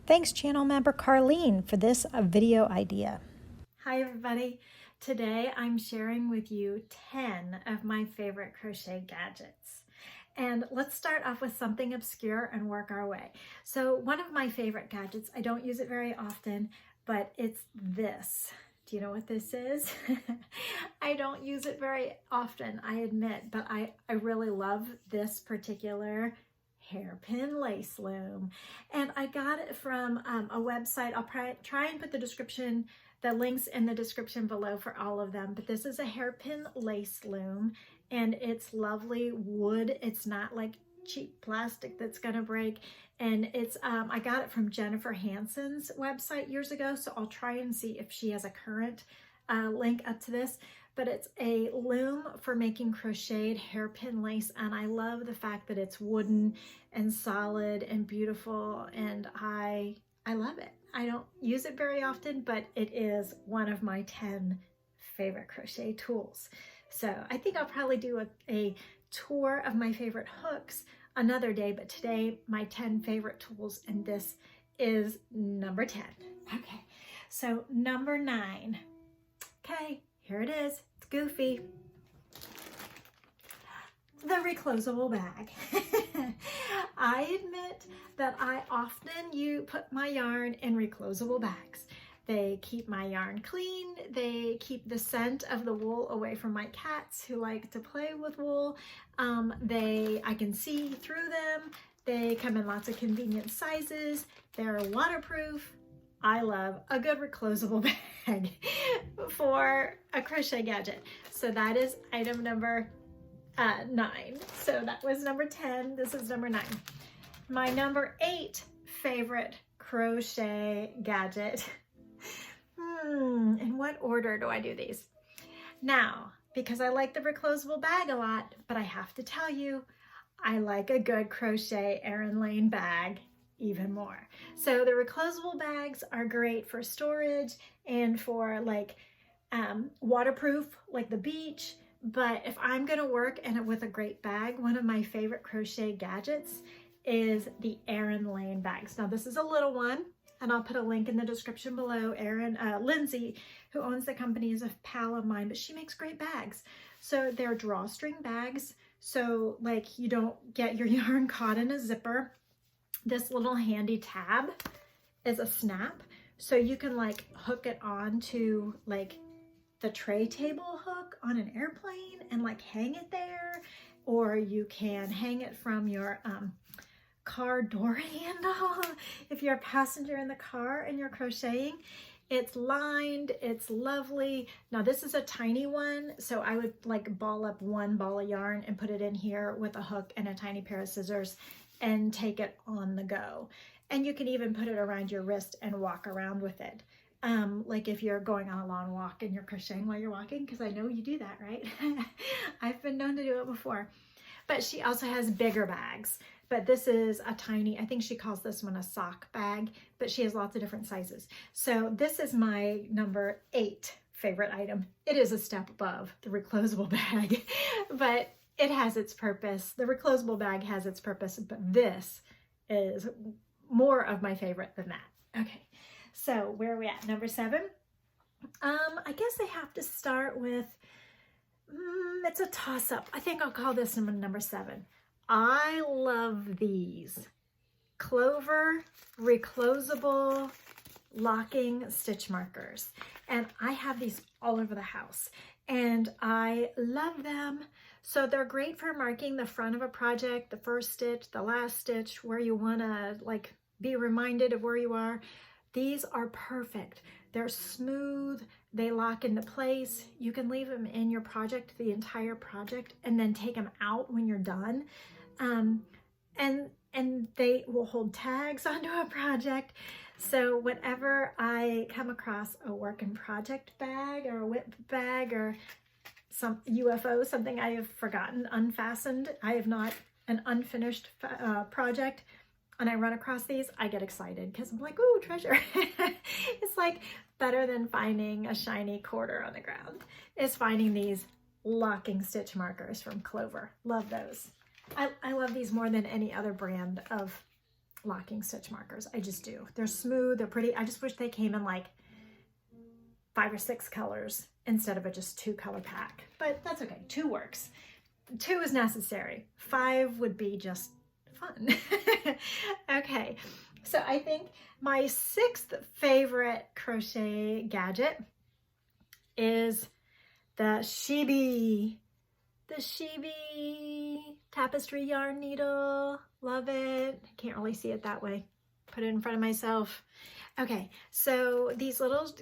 Thanks channel member Carlene for this video idea. Hi everybody. Today I'm sharing with you 10 of my favorite crochet gadgets. And let's start off with something obscure and work our way. So one of my favorite gadgets, I don't use it very often, but it's this. Do you know what this is? I don't use it very often, I admit, but I really love this particular hairpin lace loom. And I got it from a website. I'll try and put the links in the description below for all of them. But this is a hairpin lace loom and it's lovely wood. It's not like cheap plastic that's gonna break. And it's I got it from Jennifer Hansen's website years ago, so I'll try and see if she has a current link up to this. But it's a loom for making crocheted hairpin lace, and I love the fact that it's wooden and solid and beautiful, and I love it. I don't use it very often, but it is one of my 10 favorite crochet tools. So I think I'll probably do a tour of my favorite hooks another day, but today my 10 favorite tools, and this is number 10. Okay, so number 9. Okay, here it is. It's goofy. The reclosable bag. I admit that I often put my yarn in reclosable bags. They keep my yarn clean. They keep the scent of the wool away from my cats who like to play with wool. I can see through them. They come in lots of convenient sizes. They're waterproof. I love a good reclosable bag for a crochet gadget. So that is item number 9. So that was number 10. This is number 9. My number 8 favorite crochet gadget. In what order do I do these? Now, because I like the reclosable bag a lot, but I have to tell you, I like a good crochet Erin Lane bag even more. So the reclosable bags are great for storage and for like waterproof, like the beach. But if I'm gonna work with a great bag, one of my favorite crochet gadgets is the Erin Lane bags. Now this is a little one, and I'll put a link in the description below. Lindsay, who owns the company, is a pal of mine, but she makes great bags. So they're drawstring bags, so like you don't get your yarn caught in a zipper. This little handy tab is a snap, so you can like hook it onto like the tray table hook on an airplane and like hang it there, or you can hang it from your car door handle if you're a passenger in the car and you're crocheting. It's lined, it's lovely. Now this is a tiny one, so I would like ball up one ball of yarn and put it in here with a hook and a tiny pair of scissors and take it on the go. And you can even put it around your wrist and walk around with it. Like if you're going on a long walk and you're crocheting while you're walking, because I know you do that, right? I've been known to do it before. But she also has bigger bags, but this is a tiny, I think she calls this one a sock bag, but she has lots of different sizes. So this is my number 8 favorite item. It is a step above the reclosable bag, but it has its purpose. The reclosable bag has its purpose, but this is more of my favorite than that. Okay, so where are we at? Number 7. I guess I have to start with, it's a toss-up. I think I'll call this number 7. I love these Clover reclosable locking stitch markers, and I have these all over the house and I love them. So they're great for marking the front of a project, the first stitch, the last stitch, where you want to like be reminded of where you are. These are perfect. They're smooth, they lock into place. You can leave them in your project, the entire project, and then take them out when you're done. And they will hold tags onto a project. So whenever I come across a work in project bag or a whip bag or some UFO, something I have forgotten unfastened, I have not an unfinished project, and I run across these, I get excited because I'm like, ooh, treasure. It's like better than finding a shiny quarter on the ground is finding these locking stitch markers from Clover. Love those. I love these more than any other brand of locking stitch markers. I just do. They're smooth, they're pretty. I just wish they came in like 5 or 6 colors instead of a just 2 color pack, but that's okay. 2 works. 2 is necessary. 5 would be just fun. Okay, so I think my 6th favorite crochet gadget is the Shibi tapestry yarn needle. Love it. Can't really see it that way. Put it in front of myself. Okay, so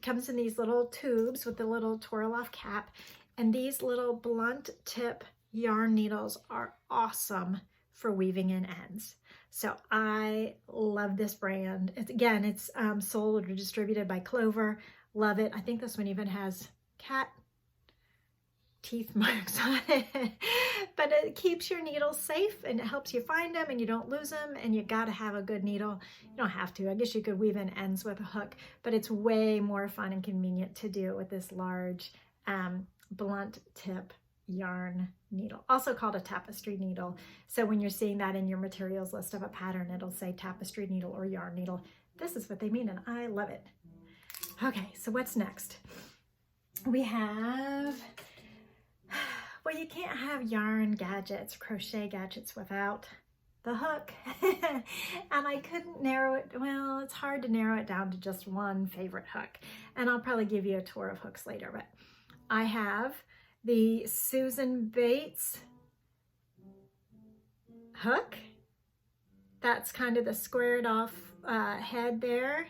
comes in these little tubes with the little twirl off cap, and these little blunt tip yarn needles are awesome for weaving in ends. So I love this brand. It's sold or distributed by Clover. Love it. I think this one even has cat teeth marks on it, but it keeps your needles safe and it helps you find them and you don't lose them, and you got to have a good needle. You don't have to. I guess you could weave in ends with a hook, but it's way more fun and convenient to do it with this large blunt tip yarn needle, also called a tapestry needle. So when you're seeing that in your materials list of a pattern, it'll say tapestry needle or yarn needle. This is what they mean, and I love it. Okay, so what's next? We have, well, you can't have yarn gadgets, crochet gadgets without the hook. And I couldn't narrow it. Well, it's hard to narrow it down to just one favorite hook. And I'll probably give you a tour of hooks later, but I have the Susan Bates hook. That's kind of the squared off head there.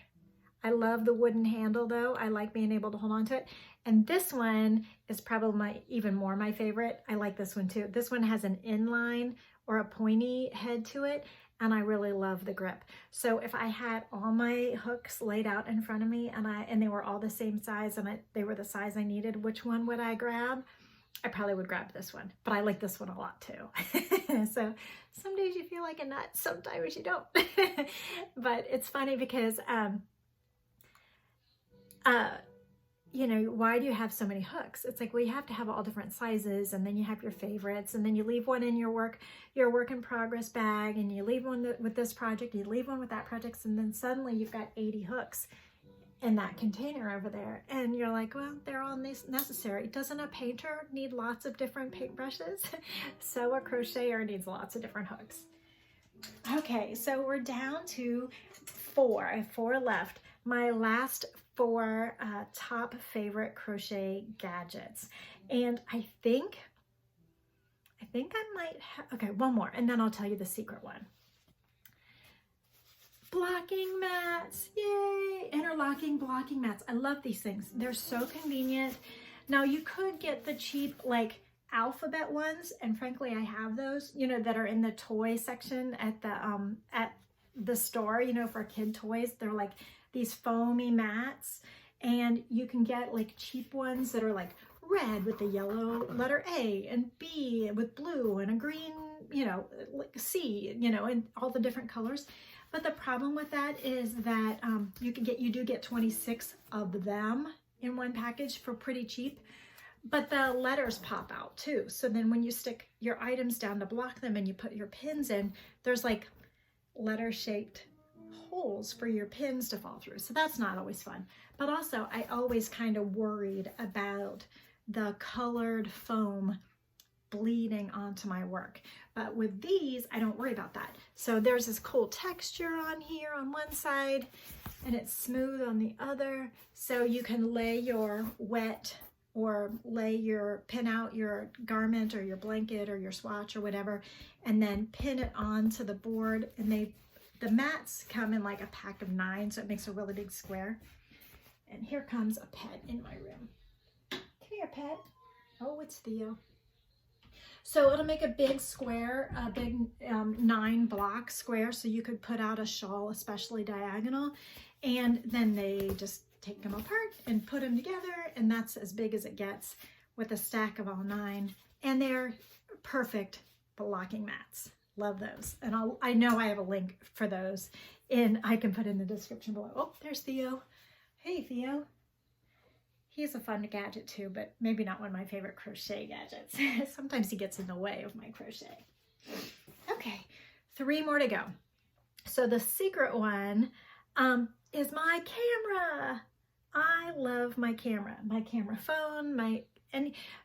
I love the wooden handle though. I like being able to hold on to it. And this one is probably even more my favorite. I like this one too. This one has an inline or a pointy head to it, and I really love the grip. So if I had all my hooks laid out in front of me and they were all the same size and they were the size I needed, which one would I grab? I probably would grab this one, but I like this one a lot too. So some days you feel like a nut, sometimes you don't. But it's funny because you know, why do you have so many hooks? It's like, well, you have to have all different sizes, and then you have your favorites, and then you leave one in your work in progress bag, and you leave one with this project, you leave one with that project, and then suddenly you've got 80 hooks in that container over there, and you're like, well, they're all necessary. Doesn't a painter need lots of different paintbrushes? So a crocheter needs lots of different hooks. Okay, so we're down to 4. I have 4 left. My last 4 top favorite crochet gadgets, and I think I might have, okay, one more, and then I'll tell you the secret one. Blocking mats, yay! Interlocking blocking mats. I love these things. They're so convenient. Now you could get the cheap like alphabet ones, and frankly I have those, you know, that are in the toy section at the store, you know, for kid toys. They're like these foamy mats, and you can get like cheap ones that are like red with the yellow letter A and B with blue and a green, you know, like C, you know, and all the different colors. But the problem with that is that you do get 26 of them in one package for pretty cheap, but the letters pop out too. So then when you stick your items down to block them and you put your pins in, there's like letter shaped holes for your pins to fall through. So that's not always fun. But also I always kind of worried about the colored foam bleeding onto my work. But with these, I don't worry about that. So there's this cool texture on here on one side, and it's smooth on the other. So you can lay your wet or pin out your garment or your blanket or your swatch or whatever, and then pin it onto the board. And the mats come in like a pack of 9, so it makes a really big square. And here comes a pet in my room. Come here, pet. Oh, it's Theo. So it'll make a big square, a big 9 block square, so you could put out a shawl, especially diagonal, and then they just take them apart and put them together, and that's as big as it gets with a stack of all 9, and they're perfect blocking mats. Love those, and I know I have a link for those, and I can put in the description below. Oh, there's Theo. Hey, Theo. He's a fun gadget too, but maybe not one of my favorite crochet gadgets. Sometimes he gets in the way of my crochet. Okay, 3 more to go. So the secret one is my camera. I love my camera phone,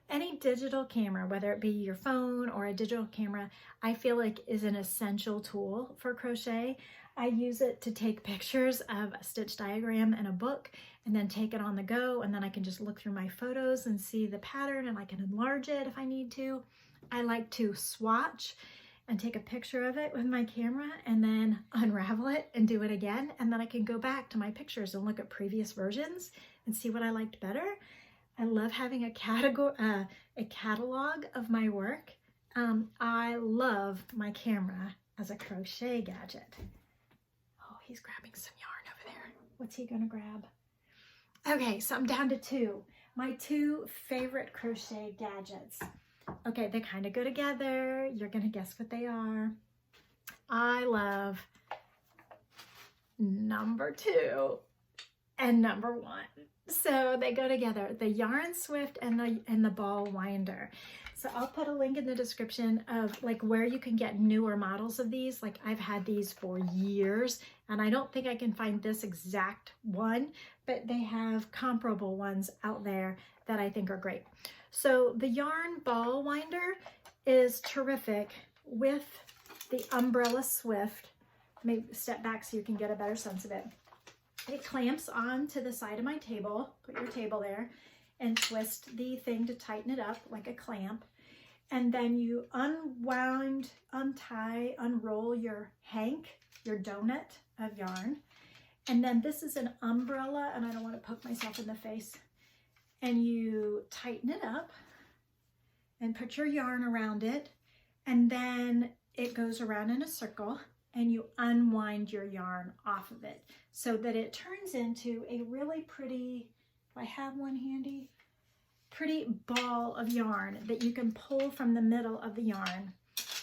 any digital camera, whether it be your phone or a digital camera, I feel like is an essential tool for crochet. I use it to take pictures of a stitch diagram in a book and then take it on the go, and then I can just look through my photos and see the pattern, and I can enlarge it if I need to. I like to swatch and take a picture of it with my camera and then unravel it and do it again, and then I can go back to my pictures and look at previous versions and see what I liked better. I love having a catalog of my work. I love my camera as a crochet gadget. Oh, he's grabbing some yarn over there. What's he gonna grab? Okay, so I'm down to two. My two favorite crochet gadgets. Okay, they kind of go together. You're gonna guess what they are. I love number 2 and number 1. So they go together, the Yarn Swift and the ball winder. So I'll put a link in the description of like where you can get newer models of these. Like I've had these for years and I don't think I can find this exact one, but they have comparable ones out there that I think are great. So the yarn ball winder is terrific with the umbrella Swift. Maybe step back so you can get a better sense of it. It clamps onto the side of my table. Put your table there and twist the thing to tighten it up like a clamp. And then you unwind, untie, unroll your hank, your donut of yarn. And then this is an umbrella, and I don't want to poke myself in the face. And you tighten it up and put your yarn around it. And then it goes around in a circle and you unwind your yarn off of it so that it turns into a really pretty, do I have one handy? Pretty ball of yarn that you can pull from the middle of the yarn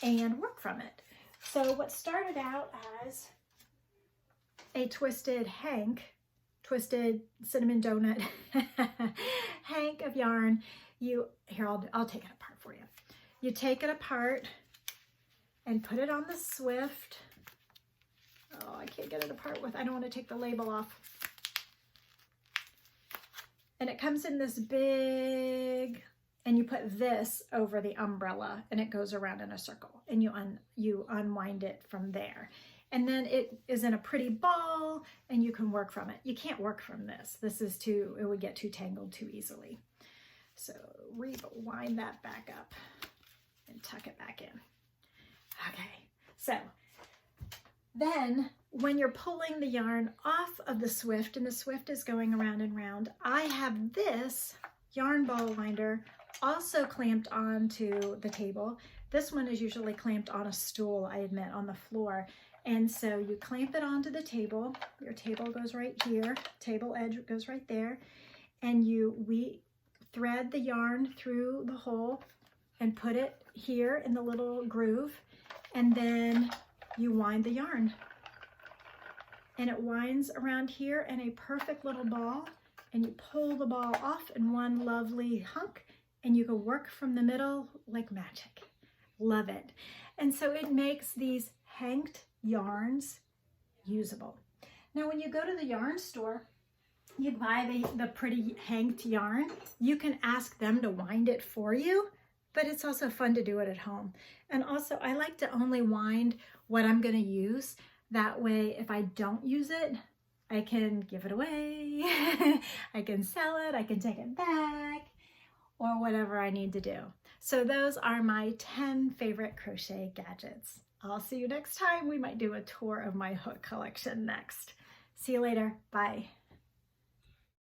and work from it. So what started out as a twisted hank, twisted cinnamon donut hank of yarn, I'll take it apart for you. You take it apart and put it on the Swift. Oh, I can't get it apart I don't want to take the label off. And it comes in this big, and you put this over the umbrella and it goes around in a circle and you unwind it from there. And then it is in a pretty ball and you can work from it. You can't work from this. It would get too tangled too easily. So rewind that back up and tuck it back in. Okay, so then when you're pulling the yarn off of the Swift and the Swift is going around and round, I have this yarn ball winder also clamped onto the table. This one is usually clamped on a stool, I admit, on the floor. And so you clamp it onto the table. Your table goes right here, table edge goes right there. And we thread the yarn through the hole and put it here in the little groove. And then you wind the yarn. And it winds around here in a perfect little ball. And you pull the ball off in one lovely hunk. And you can work from the middle like magic. Love it. And so it makes these hanked yarns usable. Now when you go to the yarn store, you buy the pretty hanked yarn. You can ask them to wind it for you, but it's also fun to do it at home. And also I like to only wind what I'm going to use. That way if I don't use it, I can give it away, I can sell it, I can take it back, or whatever I need to do. So those are my 10 favorite crochet gadgets. I'll see you next time. We might do a tour of my hook collection next. See you later. Bye.